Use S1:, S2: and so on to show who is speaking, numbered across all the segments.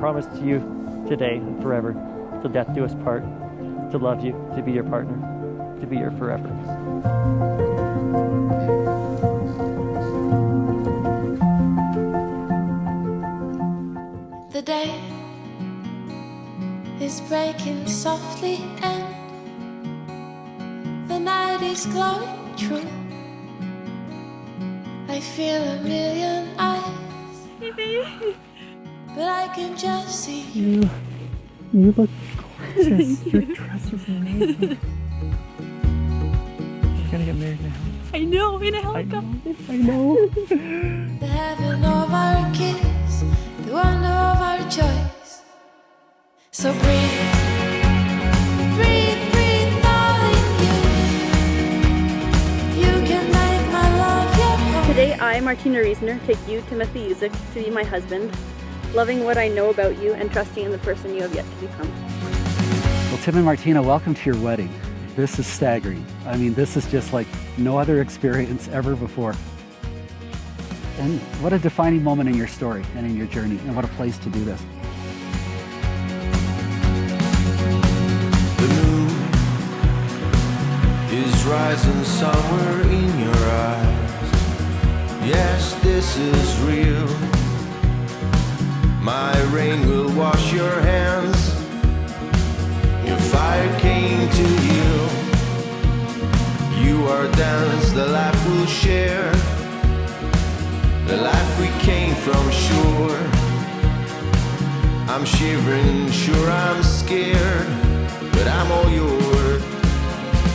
S1: promise to you today and forever, till death do us part, to love you, to be your partner, to be your forever.
S2: The day is breaking softly and the night is glowing true. I feel a million eyes, hey baby, but I can just see you.
S1: You look gorgeous. Your dress is amazing. We're gonna get married now.
S3: I know, in a helicopter.
S1: I know.
S2: The heaven of our kiss, the wonder of our choice. So breathe, breathe, breathe, darling, you can make my love your home.
S3: Today I, Martina Reasoner, take you, Timothy Uzik, to be my husband, loving what I know about you and trusting in the person you have yet to become.
S4: Well, Tim and Martina, welcome to your wedding. This is staggering. I mean, this is just like no other experience ever before. And what a defining moment in your story and in your journey, and what a place to do this.
S5: The moon is rising somewhere in your eyes. Yes, this is real. My rain will wash your hands. Your fire came to heal. You are dance, the life we'll share. The life we came from shore. I'm shivering, sure I'm scared, but I'm all yours.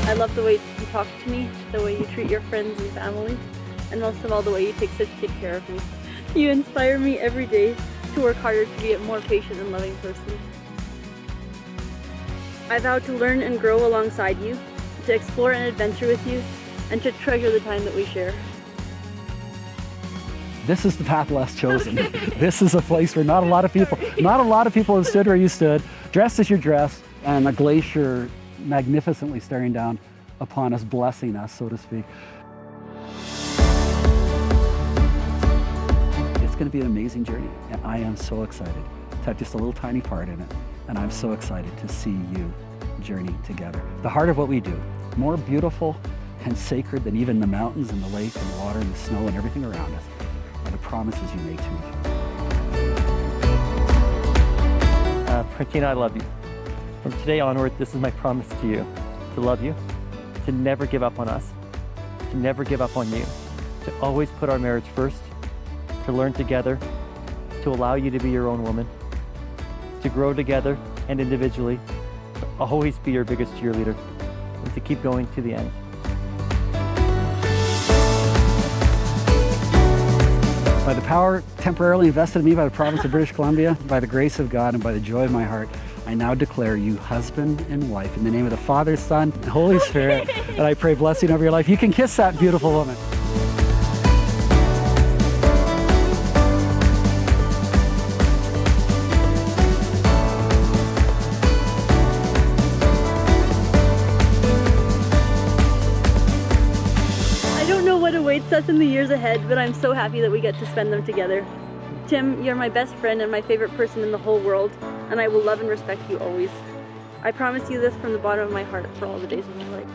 S3: I love the way you talk to me, the way you treat your friends and family, and most of all the way you take such good care of me. You inspire me every day to work harder to be a more patient and loving person. I vow to learn and grow alongside you, to explore and adventure with you, and to treasure the time that we share.
S4: This is the path less chosen. This is a place where not a lot of people have stood where you stood, dressed as you're dressed, and a glacier magnificently staring down upon us, blessing us, so to speak. It's going to be an amazing journey, and I am so excited to have just a little tiny part in it, and I'm so excited to see you journey together. The heart of what we do, more beautiful and sacred than even the mountains and the lake and the water and the snow and everything around us, are the promises you make to each other.
S1: Martina, I love you. From today onward, this is my promise to you, to love you, to never give up on us, to never give up on you, to always put our marriage first, to learn together, to allow you to be your own woman, to grow together and individually, to always be your biggest cheerleader, and to keep going to the end.
S4: By the power temporarily invested in me by the province of British Columbia, by the grace of God and by the joy of my heart, I now declare you husband and wife in the name of the Father, Son, and Holy Spirit, and I pray blessing over your life. You can kiss that beautiful woman.
S3: I don't know what awaits us in the years ahead, but I'm so happy that we get to spend them together. Tim, you're my best friend and my favorite person in the whole world, and I will love and respect you always. I promise you this from the bottom of my heart for all the days of my life.